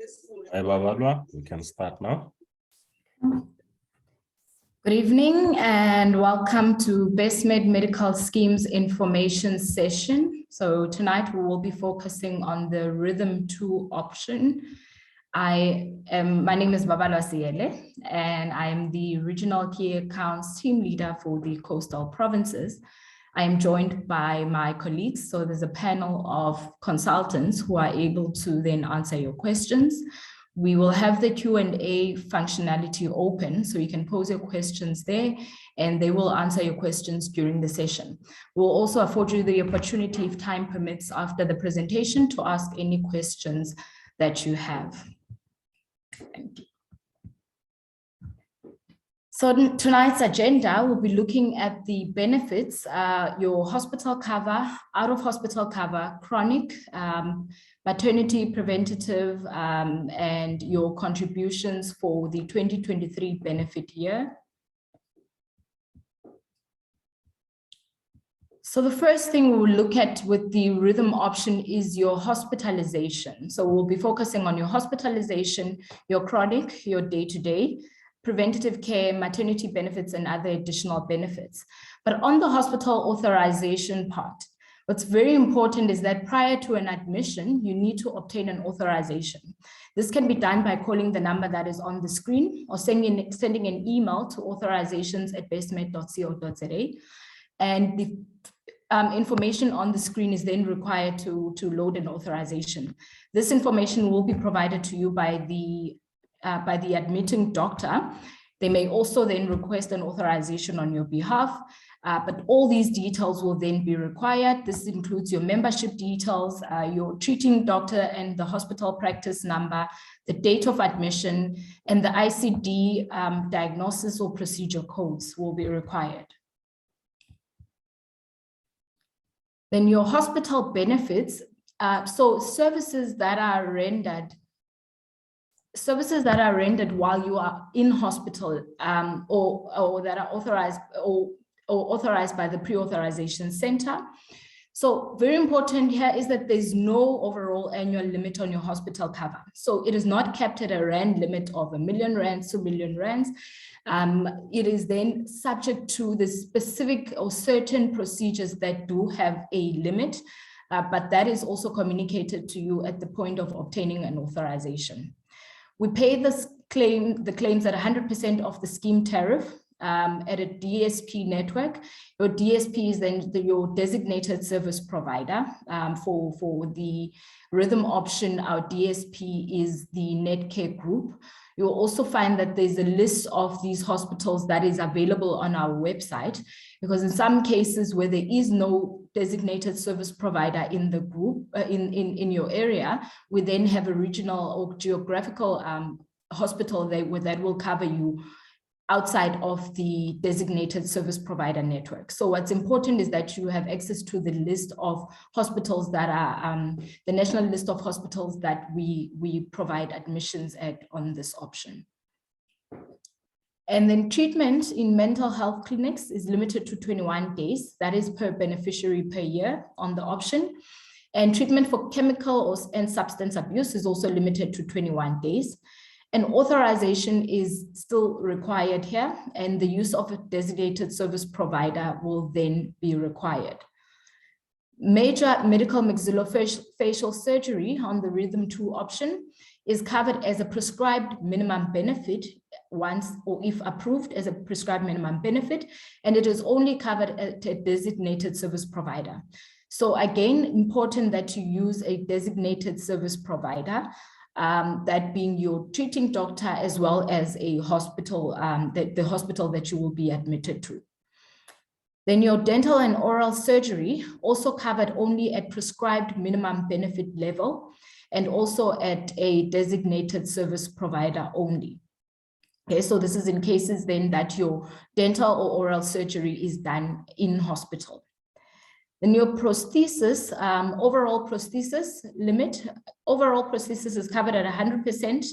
Hi, Babalwa. We can start now. Good evening and welcome to BestMed Medical Schemes information session. So tonight we will be focusing on the Rhythm2 option. My name is Babalwa Siele and I'm the Regional Key Accounts Team Leader for the Coastal Provinces. I am joined by my colleagues. So there's a panel of consultants who are able to then answer your questions. We will have the Q&A functionality open, so you can pose your questions there and they will answer your questions during the session. We'll also afford you the opportunity, if time permits, after the presentation to ask any questions that you have. Thank you. So tonight's agenda, we'll be looking at the benefits, your hospital cover, out-of-hospital cover, chronic, maternity preventative, and your contributions for the 2023 benefit year. So the first thing we will look at with the Rhythm option is your hospitalization. So we'll be focusing on your hospitalization, your chronic, your day-to-day, preventative care, maternity benefits, and other additional benefits. But on the hospital authorization part, what's very important is that prior to an admission, you need to obtain an authorization. This can be done by calling the number that is on the screen or sending an email to authorizations@bestmed.co.za. And the information on the screen is then required to load an authorization. This information will be provided to you by the admitting doctor. They may also then request an authorization on your behalf, but all these details will then be required. This includes your membership details, your treating doctor and the hospital practice number, the date of admission, and the ICD diagnosis or procedure codes will be required. Then your hospital benefits, so services that are rendered while you are in hospital or that are authorized or authorized by the pre-authorization center. So very important here is that there's no overall annual limit on your hospital cover. So it is not capped at a rand limit of R1 million, R2 million. It is then subject to the specific or certain procedures that do have a limit, but that is also communicated to you at the point of obtaining an authorization. We pay the claims at 100% of the scheme tariff at a DSP network. Your DSP is then your designated service provider. For the Rhythm option, our DSP is the Netcare Group. You'll also find that there's a list of these hospitals that is available on our website, because in some cases where there is no designated service provider in the group, in your area, we then have a regional or geographical hospital that will cover you outside of the designated service provider network. So what's important is that you have access to the list of hospitals that are, the national list of hospitals that we provide admissions at on this option. And then treatment in mental health clinics is limited to 21 days. That is per beneficiary per year on the option. And treatment for chemical and substance abuse is also limited to 21 days. An authorization is still required here, and the use of a designated service provider will then be required. Major medical maxillofacial surgery on the Rhythm2 option is covered as a prescribed minimum benefit once, or if approved as a prescribed minimum benefit, and it is only covered at a designated service provider. So again, important that you use a designated service provider, that being your treating doctor as well as a hospital, the hospital that you will be admitted to. Then your dental and oral surgery also covered only at prescribed minimum benefit level and also at a designated service provider only. Okay, so this is in cases then that your dental or oral surgery is done in hospital. Then your prosthesis, overall prosthesis limit, overall prosthesis is covered at 100%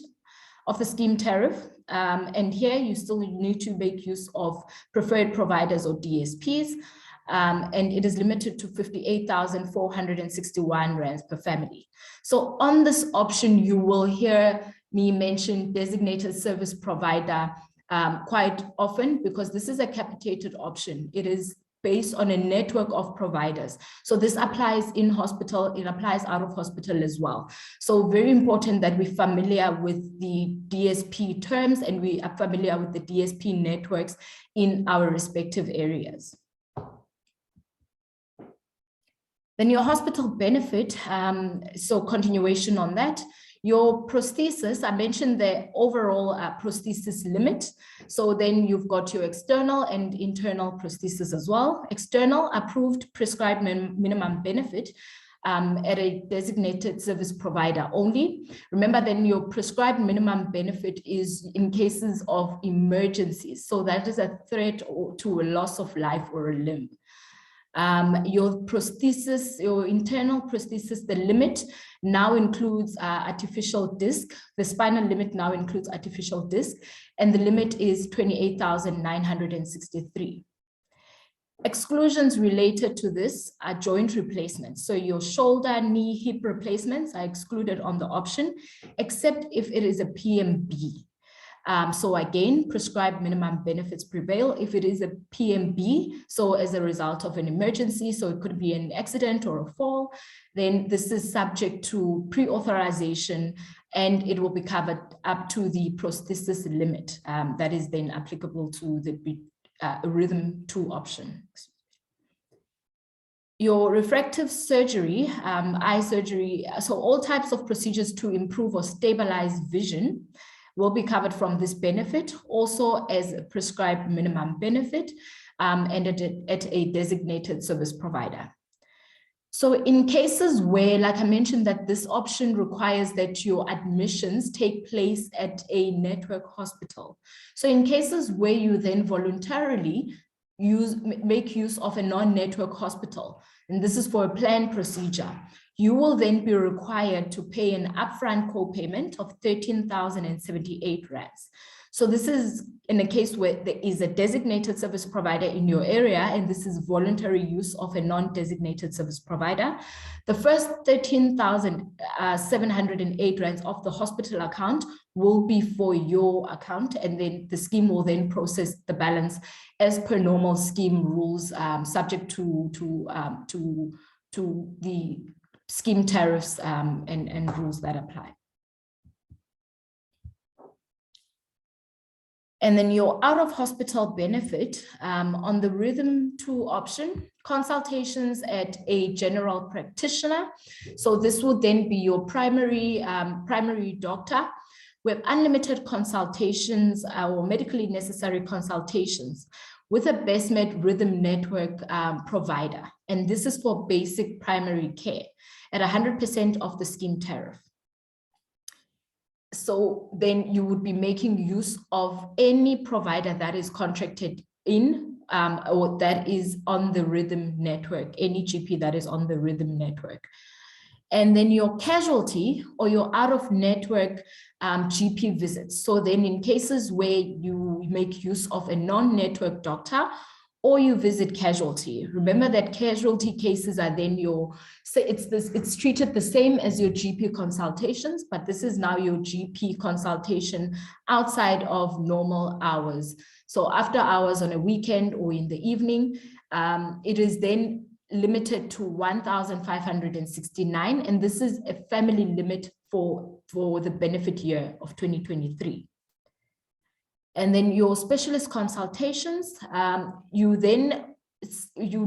of the scheme tariff. And here you still need to make use of preferred providers or DSPs. and it is limited to 58,461 rands per family. So on this option, you will hear me mention designated service provider quite often, because this is a capitated option. It is based on a network of providers. So this applies in hospital, it applies out of hospital as well. So very important that we're familiar with the DSP terms and we are familiar with the DSP networks in our respective areas. Then your hospital benefit, so continuation on that. Your prosthesis, I mentioned the overall prosthesis limit. So then you've got your external and internal prosthesis as well. External approved prescribed minimum benefit at a designated service provider only. Remember, then your prescribed minimum benefit is in cases of emergencies. So that is a threat to a loss of life or a limb. Your prosthesis, your internal prosthesis, the limit now includes artificial disc. The spinal limit now includes artificial disc, and the limit is 28,963. Exclusions related to this are joint replacements. So your shoulder, knee, hip replacements are excluded on the option, except if it is a PMB. So again, prescribed minimum benefits prevail if it is a PMB. So as a result of an emergency, so it could be an accident or a fall, then this is subject to pre-authorization and it will be covered up to the prosthesis limit that is then applicable to the Rhythm2 option. Your refractive surgery, eye surgery, so all types of procedures to improve or stabilize vision will be covered from this benefit, also as a prescribed minimum benefit and at a designated service provider. So in cases where, like I mentioned, that this option requires that your admissions take place at a network hospital. So in cases where you then voluntarily make use of a non-network hospital, and this is for a planned procedure, you will then be required to pay an upfront co-payment of 13,078 rands. So this is in a case where there is a designated service provider in your area, and this is voluntary use of a non-designated service provider. The first 13,708 rands of the hospital account will be for your account, and then the scheme will then process the balance as per normal scheme rules, subject to the scheme tariffs and rules that apply. And then your out-of-hospital benefit on the Rhythm2 option, consultations at a general practitioner. So this will then be your primary doctor with unlimited consultations or medically necessary consultations with a BestMed Rhythm network provider. And this is for basic primary care at 100% of the scheme tariff. So then you would be making use of any provider that is contracted in or that is on the Rhythm network, any GP that is on the Rhythm network. And then your casualty or your out-of-network GP visits. So then in cases where you make use of a non-network doctor or you visit casualty, remember that casualty cases are then it's treated the same as your GP consultations, but this is now your GP consultation outside of normal hours. So after hours on a weekend or in the evening, it is then limited to 1,569, and this is a family limit for the benefit year of 2023. And then your specialist consultations, you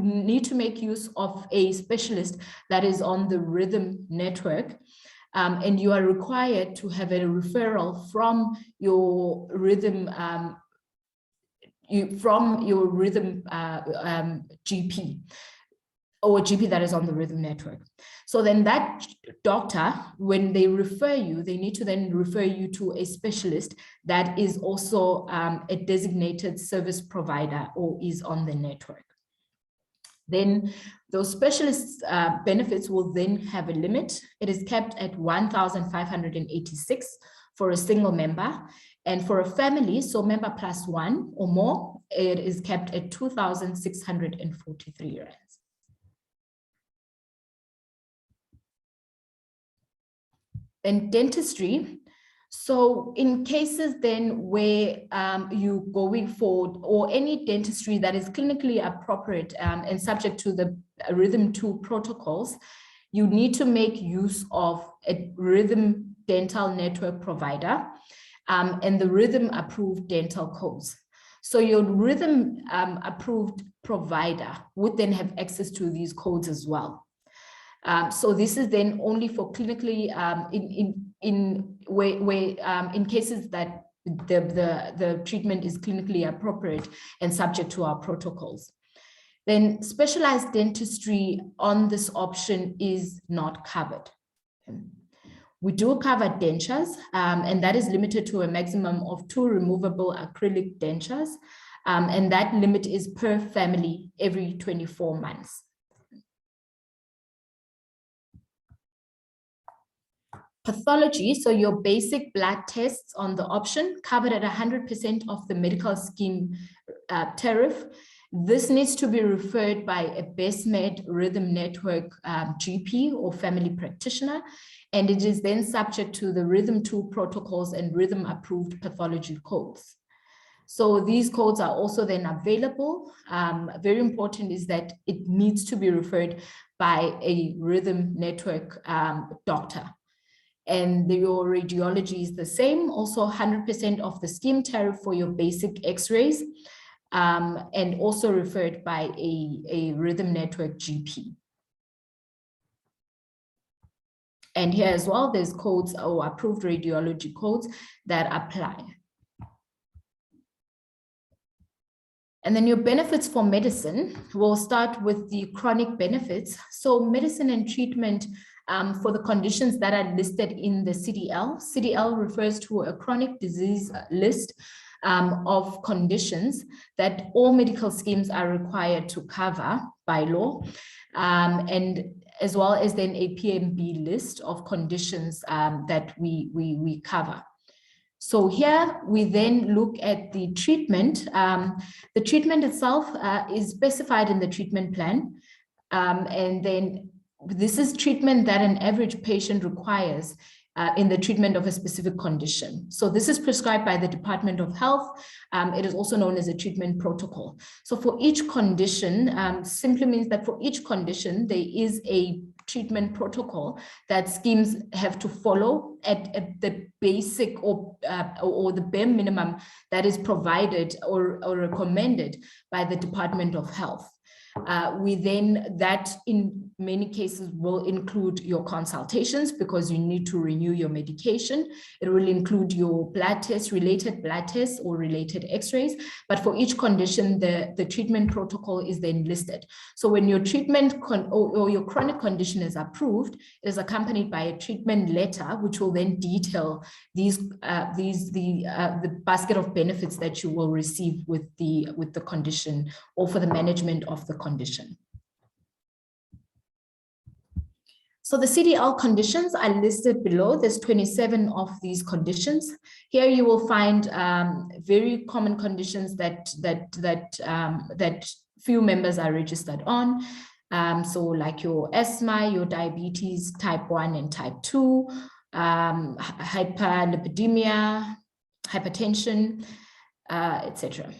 need to make use of a specialist that is on the Rhythm network, and you are required to have a referral from your Rhythm GP. Or GP that is on the Rhythm network. So then that doctor, when they refer you, they need to then refer you to a specialist that is also a designated service provider or is on the network. Then those specialist benefits will then have a limit. It is capped at 1,586 for a single member. And for a family, so member plus one or more, it is kept at 2,643 rands. Then dentistry. So in cases then where you going for, or any dentistry that is clinically appropriate and subject to the Rhythm2 protocols, you need to make use of a Rhythm dental network provider and the Rhythm approved dental codes. So your Rhythm approved provider would then have access to these codes as well. So this is then only for clinically in cases that the treatment is clinically appropriate and subject to our protocols. Then specialized dentistry on this option is not covered. We do cover dentures, and that is limited to a maximum of 2 removable acrylic dentures, and that limit is per family every 24 months. Pathology, so your basic blood tests on the option covered at 100% of the medical scheme tariff. This needs to be referred by a BestMed Rhythm Network GP or family practitioner, and it is then subject to the Rhythm2 protocols and Rhythm approved pathology codes. So these codes are also then available. Very important is that it needs to be referred by a Rhythm Network doctor. And your radiology is the same, also 100% of the scheme tariff for your basic x-rays, and also referred by a Rhythm Network GP. And here as well, there's codes or approved radiology codes that apply. And then your benefits for medicine, we'll start with the chronic benefits. So medicine and treatment for the conditions that are listed in the CDL. CDL refers to a chronic disease list of conditions that all medical schemes are required to cover by law, and as well as then a PMB list of conditions that we cover. So here we then look at the treatment. The treatment itself is specified in the treatment plan, and then this is treatment that an average patient requires in the treatment of a specific condition. So this is prescribed by the Department of Health. It is also known as a treatment protocol. So for each condition, simply means that for each condition, there is a treatment protocol that schemes have to follow at the basic or the bare minimum that is provided or recommended by the Department of Health. We then, that in many cases will include your consultations because you need to renew your medication. It will include your blood tests, related blood tests or related x-rays. But for each condition, the treatment protocol is then listed. So when your treatment or your chronic condition is approved, it is accompanied by a treatment letter, which will then detail the basket of benefits that you will receive with the condition or for the management of the condition. So the CDL conditions are listed below. There's 27 of these conditions. Here you will find very common conditions that few members are registered on. So like your asthma, your diabetes type 1 and type 2, hyperlipidemia, hypertension, etc.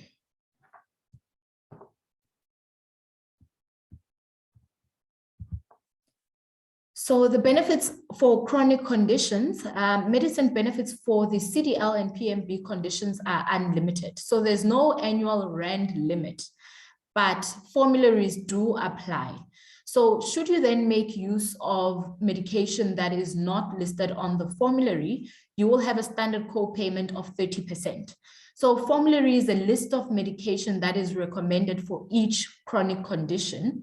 So the benefits for chronic conditions, medicine benefits for the CDL and PMB conditions are unlimited. So there's no annual rand limit, but formularies do apply. So should you then make use of medication that is not listed on the formulary, you will have a standard co-payment of 30%. So formulary is a list of medication that is recommended for each chronic condition.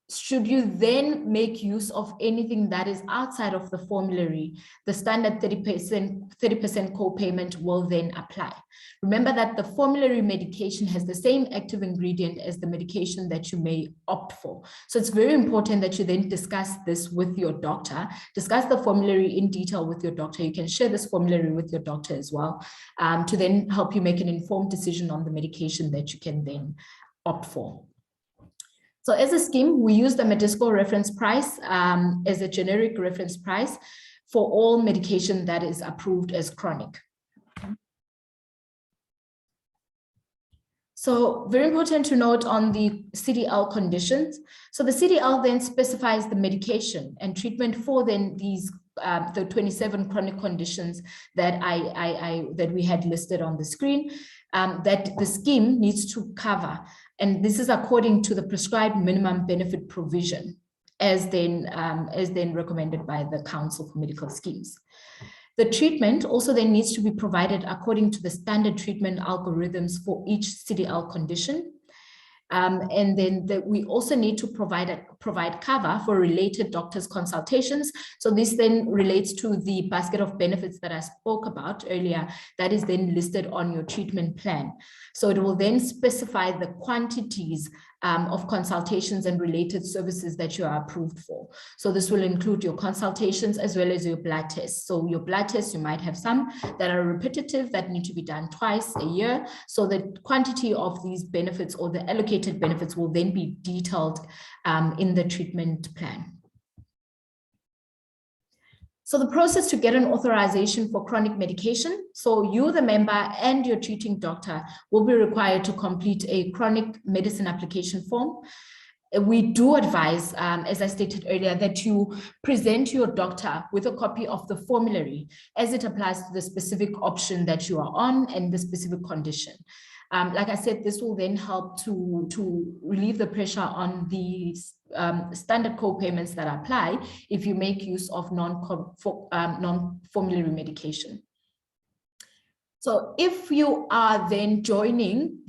should you then make use of anything that is outside of the formulary, the standard 30% co-payment will then apply. Remember that the formulary medication has the same active ingredient as the medication that you may opt for. So it's very important that you then discuss this with your doctor, discuss the formulary in detail with your doctor. You can share this formulary with your doctor as well, to then help you make an informed decision on the medication that you can then opt for. So as a scheme, we use the Medisco reference price as a generic reference price for all medication that is approved as chronic. So very important to note on the CDL conditions. So the CDL then specifies the medication and treatment for then these the 27 chronic conditions that that we had listed on the screen, that the scheme needs to cover. And this is according to the prescribed minimum benefit provision as then recommended by the Council for Medical Schemes. The treatment also then needs to be provided according to the standard treatment algorithms for each CDL condition. And then we also need to provide cover for related doctors' consultations. So this then relates to the basket of benefits that I spoke about earlier, that is then listed on your treatment plan. So it will then specify the quantities of consultations and related services that you are approved for. So this will include your consultations as well as your blood tests. So your blood tests, you might have some that are repetitive that need to be done twice a year. So the quantity of these benefits or the allocated benefits will then be detailed in the treatment plan. So the process to get an authorization for chronic medication. So you, the member, and your treating doctor will be required to complete a chronic medicine application form. We do advise, as I stated earlier, that you present your doctor with a copy of the formulary as it applies to the specific option that you are on and the specific condition. Like I said, this will then help to relieve the pressure on the standard co-payments that apply if you make use of non-formulary medication. So if you are then joining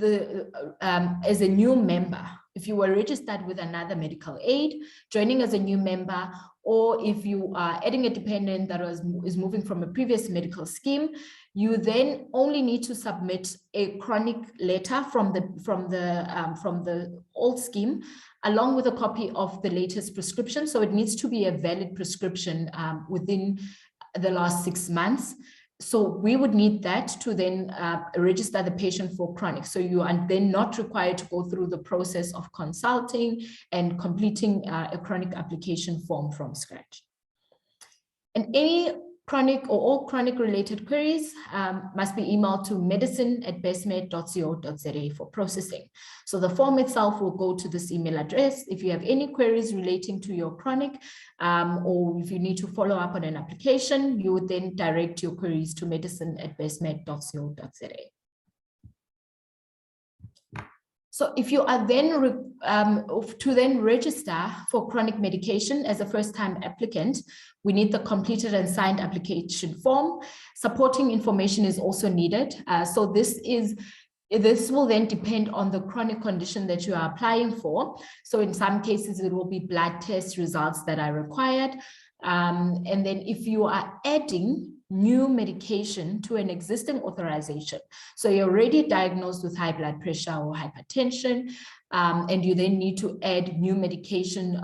as a new member, if you were registered with another medical aid, joining as a new member, or if you are adding a dependent that is moving from a previous medical scheme, you then only need to submit a chronic letter from the old scheme, along with a copy of the latest prescription. So it needs to be a valid prescription within the last 6 months. So we would need that to then register the patient for chronic. So you are then not required to go through the process of consulting and completing a chronic application form from scratch. And any chronic or all chronic related queries must be emailed to medicine@bestmed.co.za for processing. So the form itself will go to this email address. If you have any queries relating to your chronic, or if you need to follow up on an application, you would then direct your queries to medicine@bestmed.co.za. So if you are then to then register for chronic medication as a first-time applicant, we need the completed and signed application form. Supporting information is also needed. So this will then depend on the chronic condition that you are applying for. So in some cases, it will be blood test results that are required. And then if you are adding new medication to an existing authorization, so you're already diagnosed with high blood pressure or hypertension, and you then need to add new medication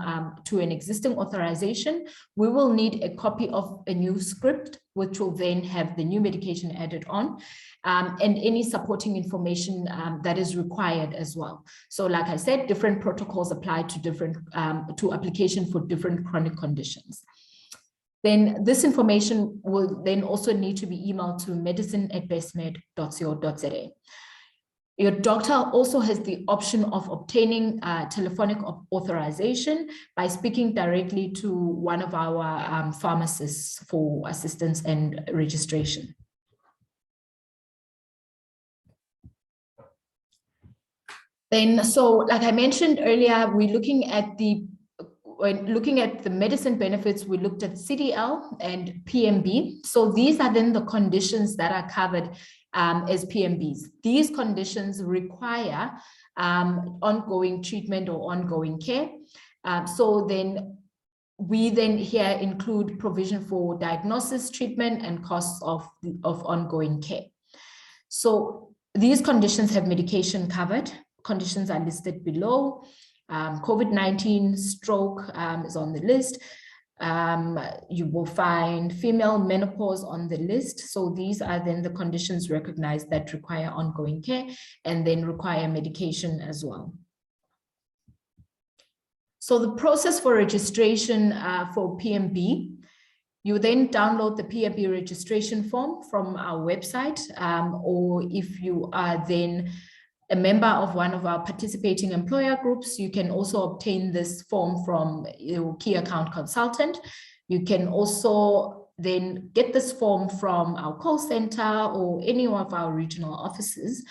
to an existing authorization, we will need a copy of a new script, which will then have the new medication added on, and any supporting information that is required as well. So like I said, different protocols apply to different to application for different chronic conditions. Then this information will then also need to be emailed to medicine@bestmed.co.za. Your doctor also has the option of obtaining telephonic authorization by speaking directly to one of our pharmacists for assistance and registration. Then, so like I mentioned earlier, when looking at the medicine benefits, we looked at CDL and PMB. So these are then the conditions that are covered as PMBs. These conditions require ongoing treatment or ongoing care. So then we then here include provision for diagnosis, treatment, and costs of ongoing care. So these conditions have medication covered. Conditions are listed below. COVID-19, stroke is on the list. You will find female menopause on the list. So these are then the conditions recognized that require ongoing care and then require medication as well. So the process for registration for PMB, you then download the PMB registration form from our website, or if you are then a member of one of our participating employer groups, you can also obtain this form from your key account consultant. You can also then get this form from our call center or any of our regional offices.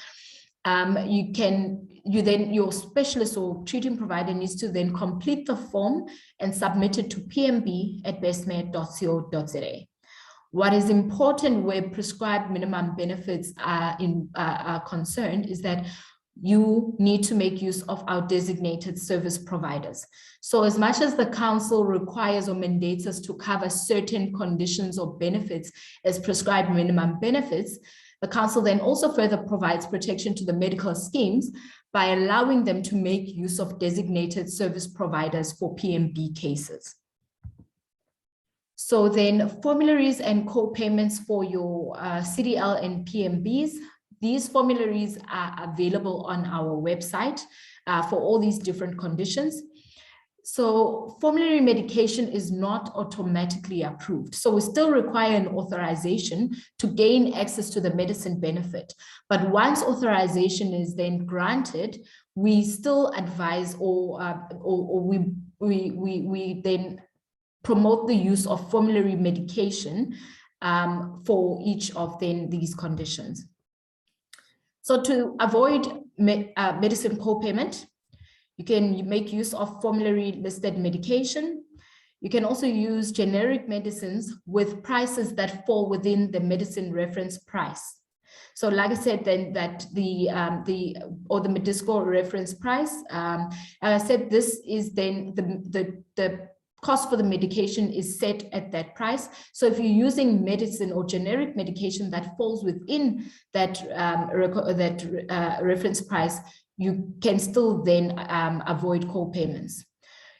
Your specialist or treating provider needs to then complete the form and submit it to pmb@bestmed.co.za. What is important where prescribed minimum benefits are concerned is that you need to make use of our designated service providers. So as much as the council requires or mandates us to cover certain conditions or benefits as prescribed minimum benefits, the council then also further provides protection to the medical schemes by allowing them to make use of designated service providers for PMB cases. So then formularies and co-payments for your CDL and PMBs, these formularies are available on our website for all these different conditions. So formulary medication is not automatically approved. So we still require an authorization to gain access to the medicine benefit. But once authorization is then granted, we still advise or we then promote the use of formulary medication for each of then these conditions. So to avoid medicine co-payment, you can make use of formulary listed medication. You can also use generic medicines with prices that fall within the medicine reference price. So like I said, then that the Medisco reference price, I said this is then the cost for the medication is set at that price. So if you're using medicine or generic medication that falls within that, reference price, you can still then avoid co-payments.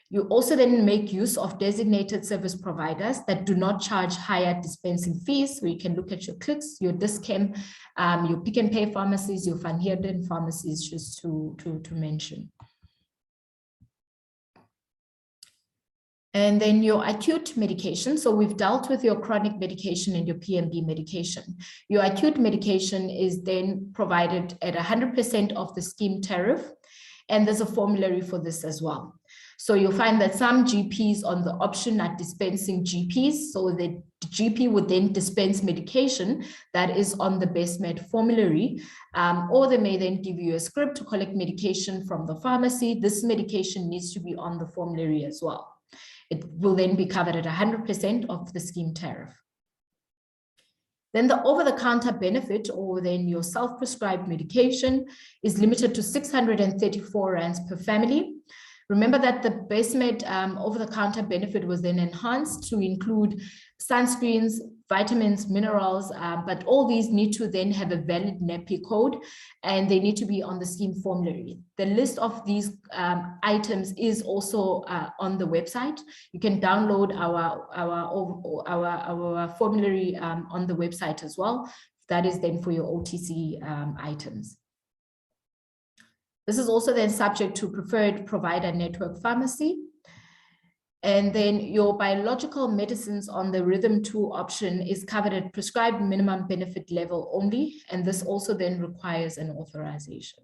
You also then make use of designated service providers that do not charge higher dispensing fees. So you can look at your Clicks, your Dis-Chem, your Pick and Pay pharmacies, your Van Heerden pharmacies, just to mention. And then your acute medication. So we've dealt with your chronic medication and your PMB medication. Your acute medication is then provided at 100% of the scheme tariff. And there's a formulary for this as well. So you'll find that some GPs on the option are dispensing GPs. So the GP would then dispense medication that is on the BestMed formulary, or they may then give you a script to collect medication from the pharmacy. This medication needs to be on the formulary as well. It will then be covered at 100% of the scheme tariff. Then the over-the-counter benefit, or then your self-prescribed medication, is limited to 634 rands per family. Remember that the BestMed over-the-counter benefit was then enhanced to include sunscreens, vitamins, minerals, but all these need to then have a valid NEPI code and they need to be on the scheme formulary. The list of these items is also on the website. You can download our formulary on the website as well. That is then for your OTC items. This is also then subject to preferred provider network pharmacy. And then your biological medicines on the Rhythm2 option is covered at prescribed minimum benefit level only. And this also then requires an authorization.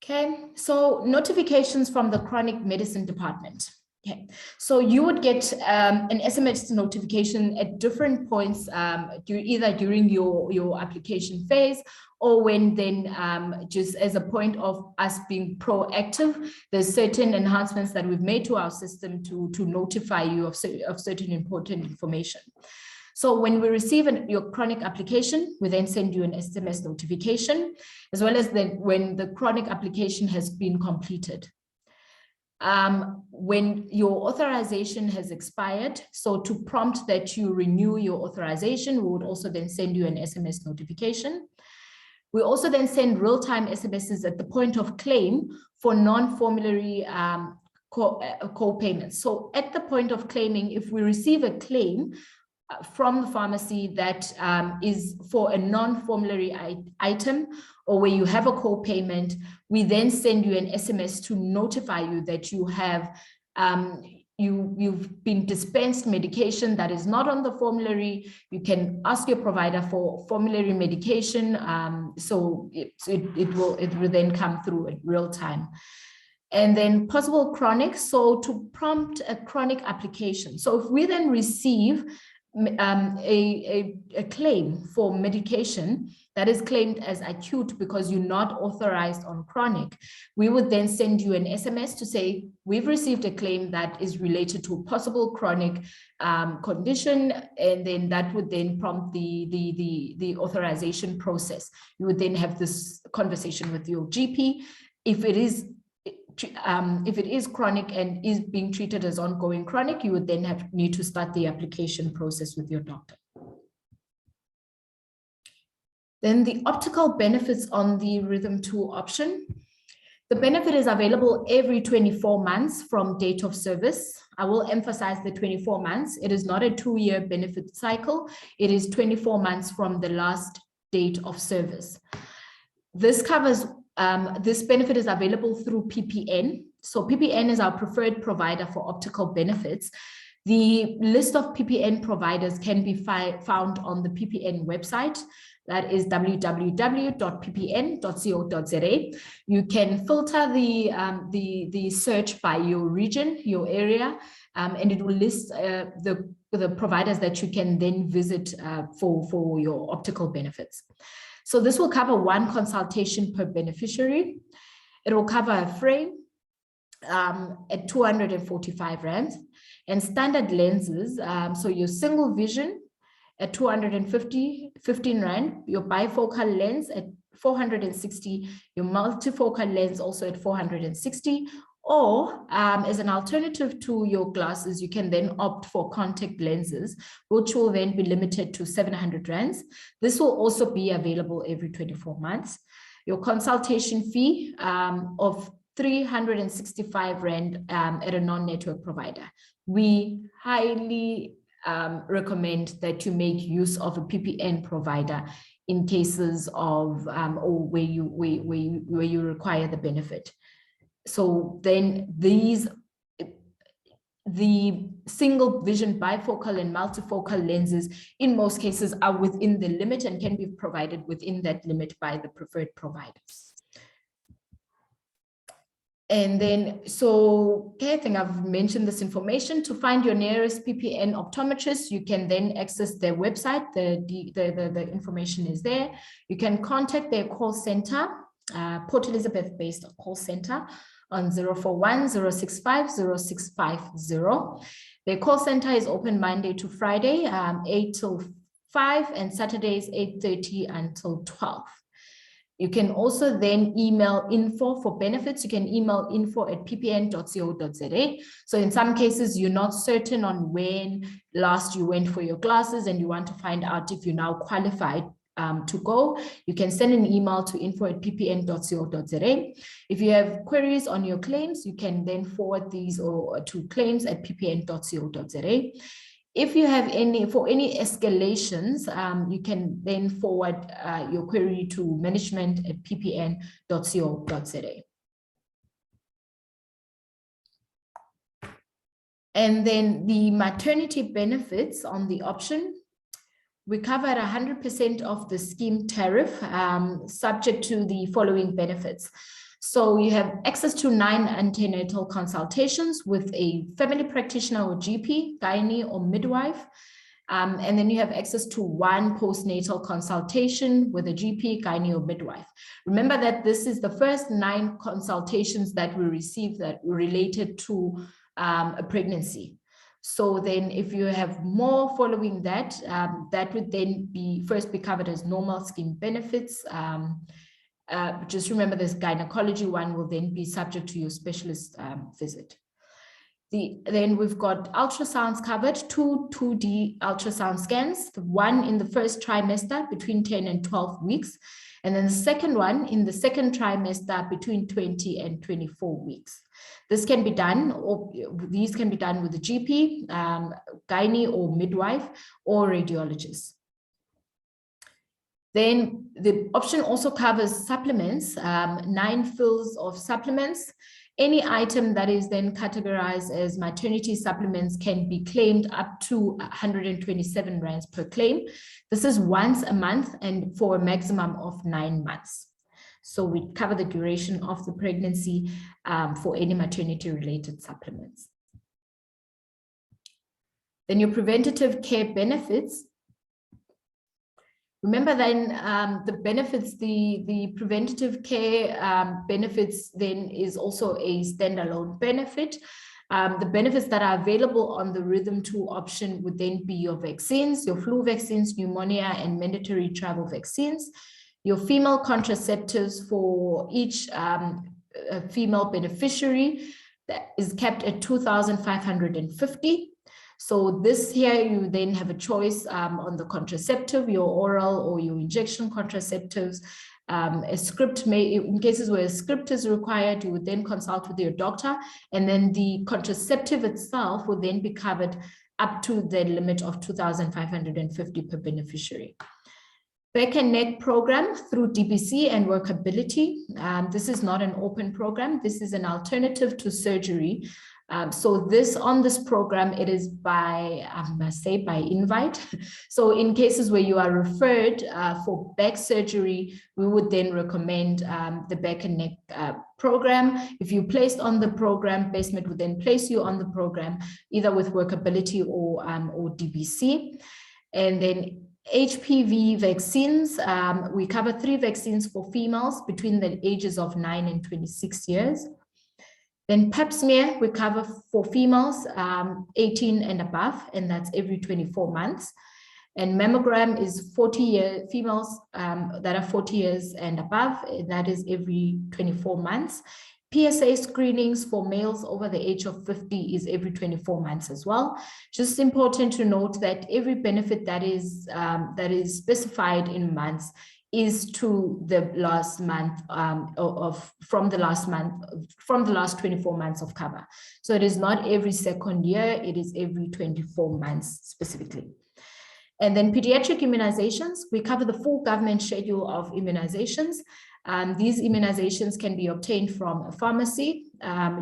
Okay, so notifications from the chronic medicine department. Okay, so you would get an SMS notification at different points, either during your application phase or when then just as a point of us being proactive. There's certain enhancements that we've made to our system to notify you of certain important information. So when we receive your chronic application, we then send you an SMS notification, as well as when the chronic application has been completed. When your authorization has expired, so to prompt that you renew your authorization, we would also then send you an SMS notification. We also then send real-time SMSs at the point of claim for non-formulary co-payments. So at the point of claiming, if we receive a claim from the pharmacy that is for a non-formulary item, or where you have a co-payment, we then send you an SMS to notify you that you have you've been dispensed medication that is not on the formulary. You can ask your provider for formulary medication, so it will then come through at real time. And then possible chronic, so to prompt a chronic application. So if we then receive a claim for medication that is claimed as acute because you're not authorized on chronic, we would then send you an SMS to say, we've received a claim that is related to a possible chronic condition, and then that would then prompt the authorization process. You would then have this conversation with your GP. If it is chronic and is being treated as ongoing chronic, you would then need to start the application process with your doctor. Then the optical benefits on the Rhythm2 option. The benefit is available every 24 months from date of service. I will emphasize the 24 months. It is not a 2-year benefit cycle. It is 24 months from the last date of service. This covers this benefit is available through PPN. So PPN is our preferred provider for optical benefits. The list of PPN providers can be found on the PPN website. That is www.ppn.co.za. You can filter the search by your region, your area, and it will list the providers that you can then visit for your optical benefits. So this will cover 1 consultation per beneficiary. It will cover a frame at 245 Rand, and standard lenses. So your single vision at 215 Rand, your bifocal lens at 460, your multifocal lens also at 460, or as an alternative to your glasses, you can then opt for contact lenses, which will then be limited to 700 Rands. This will also be available every 24 months. Your consultation fee of 365 Rand at a non-network provider. We highly recommend that you make use of a PPN provider in cases of or where you require the benefit. So then the single vision bifocal and multifocal lenses in most cases are within the limit and can be provided within that limit by the preferred providers. And then, so okay, I think I've mentioned this information. To find your nearest PPN optometrist, you can then access their website. The information is there. You can contact their call center, Port Elizabeth based call center on 041 065 0650. Their call center is open Monday to Friday, 8 till 5, and Saturdays 8:30 until 12. You can also then email info for benefits. You can email info@ppn.co.za. So in some cases, you're not certain on when last you went for your glasses and you want to find out if you're now qualified to go, you can send an email to info@ppn.co.za. If you have queries on your claims, you can then forward these to claims@ppn.co.za. If you have any escalations, you can then forward your query to management@ppn.co.za. And then the maternity benefits on the option, we cover 100% of the scheme tariff, subject to the following benefits. So you have access to 9 antenatal consultations with a family practitioner or GP, gynae or midwife. And then you have access to 1 postnatal consultation with a GP, gynae or midwife. Remember that this is the first 9 consultations that we received that were related to a pregnancy. So then if you have more following that, that would then first be covered as normal scheme benefits. Just remember this gynecology one will then be subject to your specialist visit. Then we've got ultrasounds covered, 2D ultrasound scans, one in the first trimester between 10 and 12 weeks, and then the second one in the second trimester between 20 and 24 weeks. This can be done, or these can be done with the GP, gynae or midwife, or radiologist. Then the option also covers supplements, 9 fills of supplements. Any item that is then categorized as maternity supplements can be claimed up to 127 rands per claim. This is once a month and for a maximum of 9 months. So we cover the duration of the pregnancy for any maternity related supplements. Then your preventative care benefits. Remember then the benefits, the preventative care benefits then is also a standalone benefit. The benefits that are available on the Rhythm2 option would then be your vaccines, your flu vaccines, pneumonia, and mandatory travel vaccines, your female contraceptives for each female beneficiary that is capped at 2,550. So this here, you then have a choice on the contraceptive, your oral or your injection contraceptives. A script may, in cases where a script is required, you would then consult with your doctor, and then the contraceptive itself will then be covered up to the limit of 2,550 per beneficiary. Back and neck program through DBC and workability. This is not an open program. This is an alternative to surgery. So on this program, it is by, I must say, by invite. So in cases where you are referred for back surgery, we would then recommend the back and neck program. If you placed on the program, BaseMed would then place you on the program, either with workability or DBC. And then HPV vaccines, we cover 3 vaccines for females between the ages of 9 and 26 years. Then Pap smear, we cover for females 18 and above, and that's every 24 months. And mammogram is 40-year females that are 40 years and above, and that is every 24 months. PSA screenings for males over the age of 50 is every 24 months as well. Just important to note that every benefit that is specified in months is to the last month from the last 24 months of cover. So it is not every second year, it is every 24 months specifically. And then pediatric immunizations, we cover the full government schedule of immunizations. These immunizations can be obtained from a pharmacy.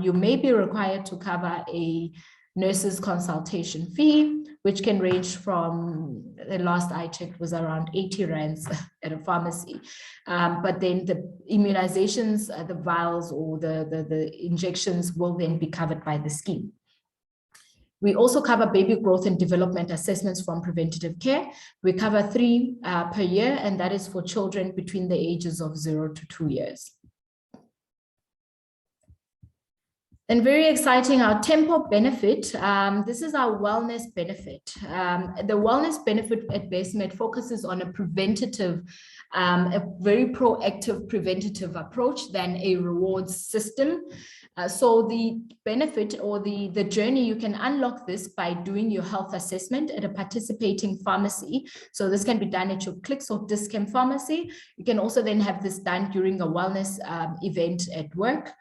You may be required to cover a nurse's consultation fee, which can range from, the last I checked was around 80 rands at a pharmacy. But then the immunizations, the vials or the injections will then be covered by the scheme. We also cover baby growth and development assessments from preventative care. We cover 3 per year, and that is for children between the ages of 0 to 2 years. And very exciting, our Tempo benefit. This is our wellness benefit. The wellness benefit at BaseMed focuses on a preventative, a very proactive preventative approach than a rewards system. So the benefit or the journey, you can unlock this by doing your health assessment at a participating pharmacy. So this can be done at your Clicks or Discount pharmacy. You can also then have this done during a wellness event at work.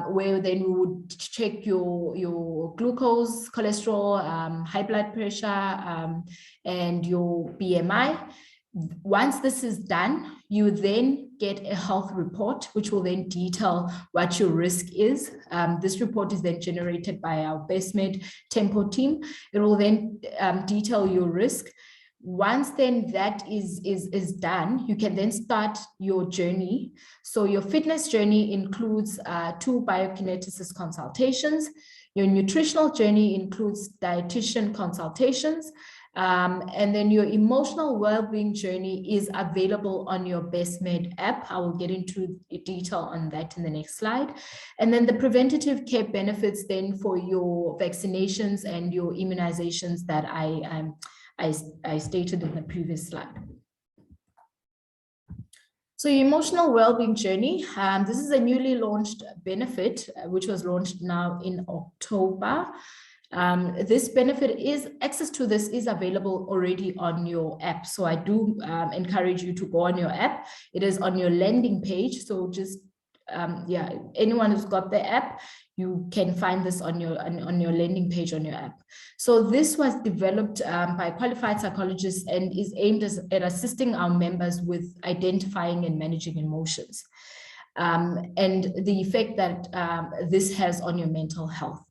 Where then we would check your glucose, cholesterol, high blood pressure, and your BMI. Once this is done, you then get a health report, which will then detail what your risk is. This report is then generated by our BaseMed Tempo team. It will then detail your risk. Once then that is done, you can then start your journey. So your fitness journey includes 2 biokineticist consultations. Your nutritional journey includes dietitian consultations. And then your emotional well-being journey is available on your BestMed app. I will get into detail on that in the next slide. And then the preventative care benefits then for your vaccinations and your immunizations that I stated in the previous slide. So your emotional well-being journey, this is a newly launched benefit, which was launched now in October. This benefit access to this is available already on your app. So I do encourage you to go on your app. It is on your landing page. So just, anyone who's got the app, you can find this on your landing page on your app. So this was developed by qualified psychologists and is aimed at assisting our members with identifying and managing emotions and the effect that this has on your mental health.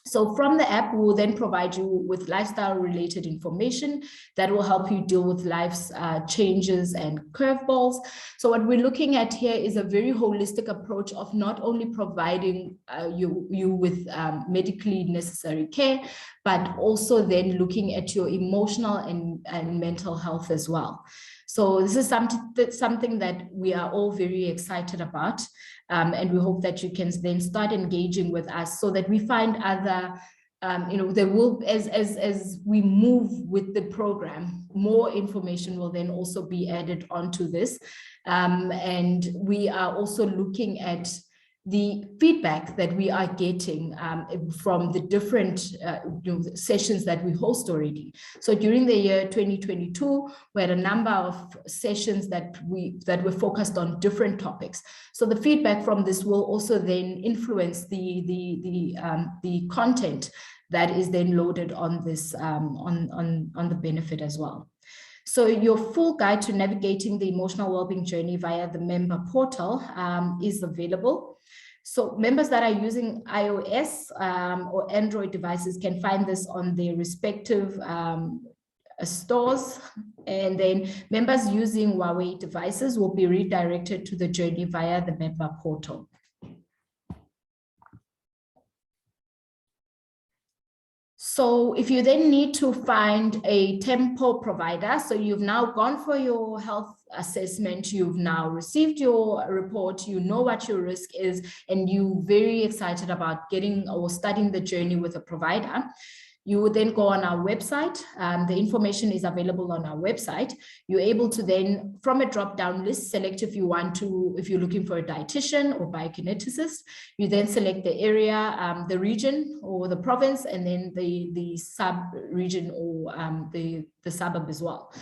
So from the app, we will then provide you with lifestyle related information that will help you deal with life's changes and curveballs. So what we're looking at here is a very holistic approach of not only providing you with medically necessary care, but also then looking at your emotional and mental health as well. So this is something that we are all very excited about. And we hope that you can then start engaging with us so that we find other, there will, as we move with the program, more information will then also be added onto this. And we are also looking at the feedback that we are getting from the different sessions that we host already. So during the year 2022, we had a number of sessions that were focused on different topics. So the feedback from this will also then influence the content that is then loaded on this on the benefit as well. So your full guide to navigating the emotional wellbeing journey via the member portal is available. So members that are using iOS or Android devices can find this on their respective stores. And then members using Huawei devices will be redirected to the journey via the member portal. So if you then need to find a tempo provider, so you've now gone for your health assessment, you've now received your report, you know what your risk is, and you're very excited about getting or starting the journey with a provider, you would then go on our website. The information is available on our website. You're able to then, from a drop-down list, select if you want to, if you're looking for a dietitian or biokineticist. You then select the area, the region or the province, and then the sub-region or the suburb as well.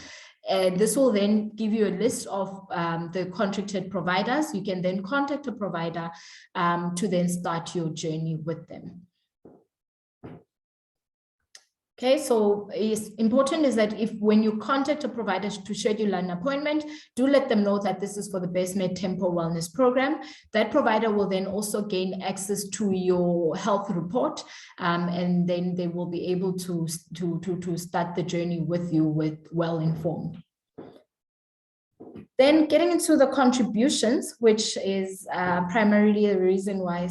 And this will then give you a list of the contracted providers. You can then contact a provider to then start your journey with them. Okay, so it's important is that when you contact a provider to schedule an appointment, do let them know that this is for the BestMed Tempo Wellness Program. That provider will then also gain access to your health report, and then they will be able to start the journey with you with well-informed. Then getting into the contributions, which is primarily the reason why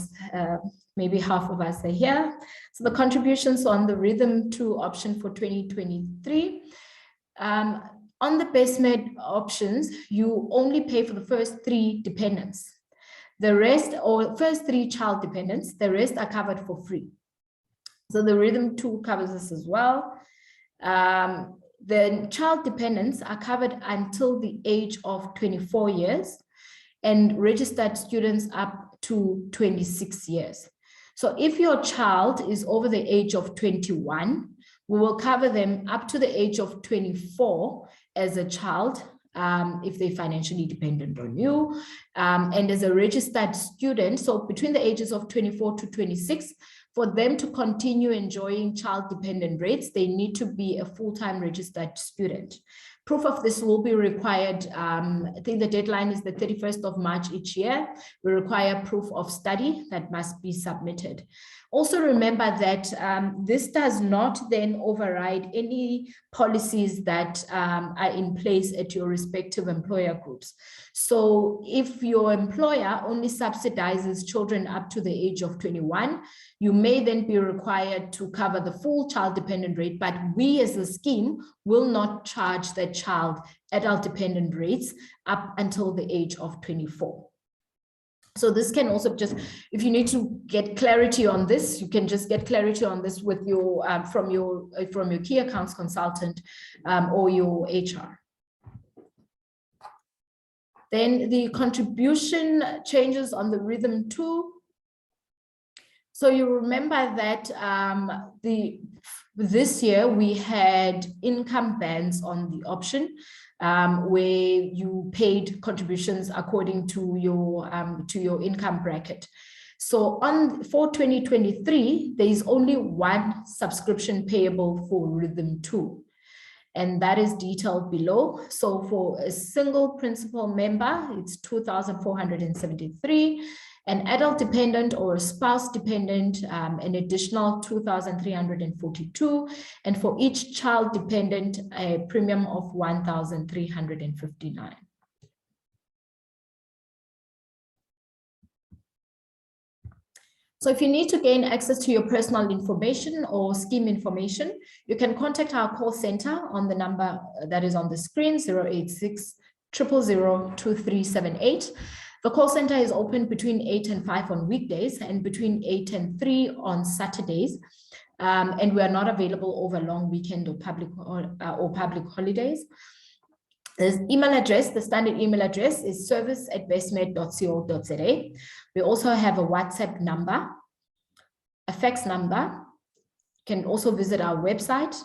maybe half of us are here. So the contributions on the Rhythm2 option for 2023. On the BestMed options, you only pay for the first 3 dependents. The rest, or first 3 child dependents, the rest are covered for free. So the Rhythm2 covers this as well. The child dependents are covered until the age of 24 years and registered students up to 26 years. So if your child is over the age of 21, we will cover them up to the age of 24 as a child, if they're financially dependent on you, and as a registered student. So between the ages of 24 to 26, for them to continue enjoying child dependent rates, they need to be a full-time registered student. Proof of this will be required. I think the deadline is the 31st of March each year. We require proof of study that must be submitted. Also remember that this does not then override any policies that are in place at your respective employer groups. So if your employer only subsidizes children up to the age of 21, you may then be required to cover the full child dependent rate, but we as a scheme will not charge that child adult dependent rates up until the age of 24. So this can also just, if you need to get clarity on this, you can just get clarity on this with your from your key accounts consultant or your HR. Then the contribution changes on the Rhythm2. So you remember that this year we had income bands on the option where you paid contributions according to your income bracket. So for 2023, there is only one subscription payable for Rhythm2, and that is detailed below. So for a single principal member, it's 2,473. An adult dependent or a spouse dependent, an additional 2,342, and for each child dependent, a premium of 1,359. So if you need to gain access to your personal information or scheme information, you can contact our call center on the number that is on the screen, 086 000 2378. The call center is open between 8 and 5 on weekdays and between 8 and 3 on Saturdays. And we are not available over long weekend or public holidays. The email address, the standard email address is service@bestmed.co.za. We also have a WhatsApp number, a fax number. You can also visit our website.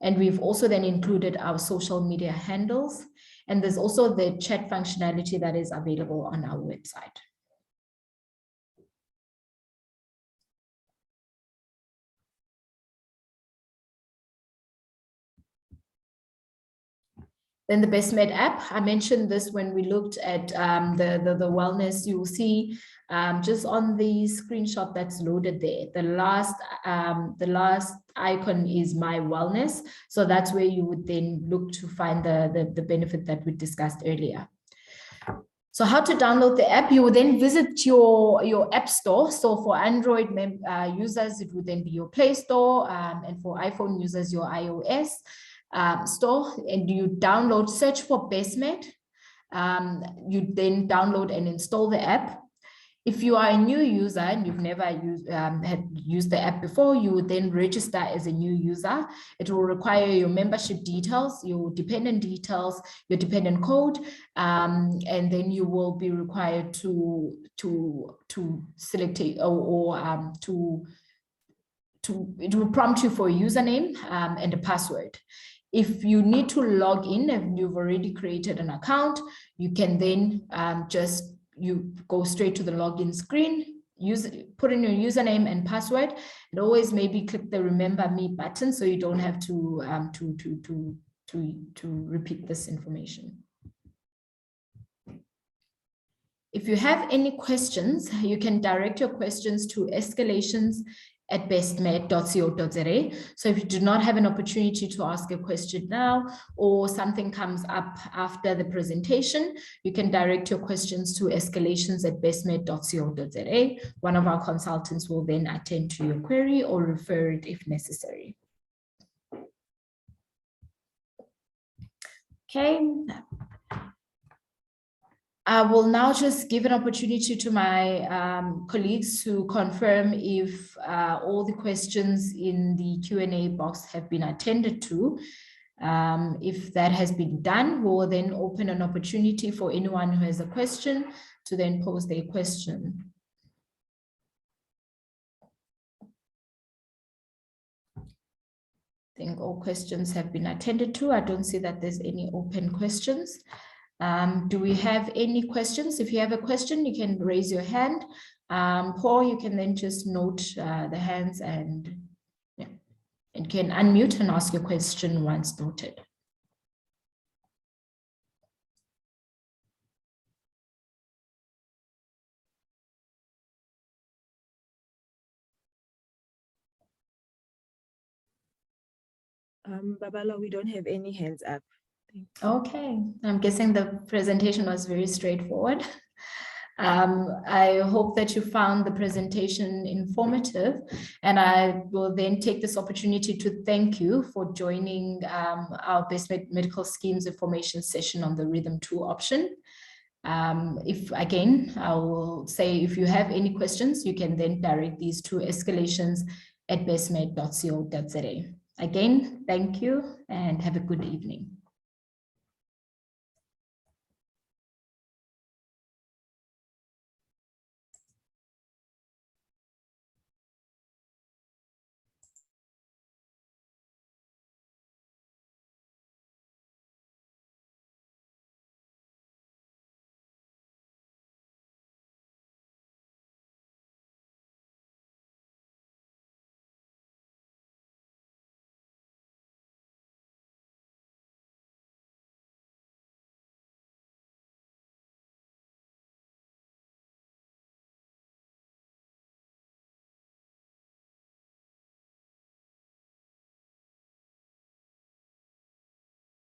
And we've also then included our social media handles. And there's also the chat functionality that is available on our website. Then the BestMed app, I mentioned this when we looked at the wellness. You will see just on the screenshot that's loaded there, the last icon is My Wellness. So that's where you would then look to find the benefit that we discussed earlier. So how to download the app? You will then visit your app store. So for Android users, it would then be your Play Store, and for iPhone users, your iOS store, and you download, search for BestMed. You then download and install the app. If you are a new user and you've never used the app before, you would then register as a new user. It will require your membership details, your dependent details, your dependent code, and then you will be required to select it it will prompt you for a username and a password. If you need to log in and you've already created an account, you can then you go straight to the login screen, put in your username and password, and always maybe click the Remember Me button so you don't have to repeat this information. If you have any questions, you can direct your questions to escalations@bestmed.co.za. So if you do not have an opportunity to ask a question now, or something comes up after the presentation, you can direct your questions to escalations@bestmed.co.za. One of our consultants will then attend to your query or refer it if necessary. Okay. I will now just give an opportunity to my colleagues to confirm if all the questions in the Q&A box have been attended to. If that has been done, we'll then open an opportunity for anyone who has a question to then pose their question. I think all questions have been attended to. I don't see that there's any open questions. Do we have any questions? If you have a question, you can raise your hand. Paul, you can then just note the hands and can unmute and ask your question once noted. Babala, we don't have any hands up. Thank you. Okay, I'm guessing the presentation was very straightforward. I hope that you found the presentation informative, and I will then take this opportunity to thank you for joining our Best Medical Schemes information session on the Rhythm2 option. If again, I will say if you have any questions, you can then direct these to escalations@bestmed.co.za. Again, thank you and have a good evening.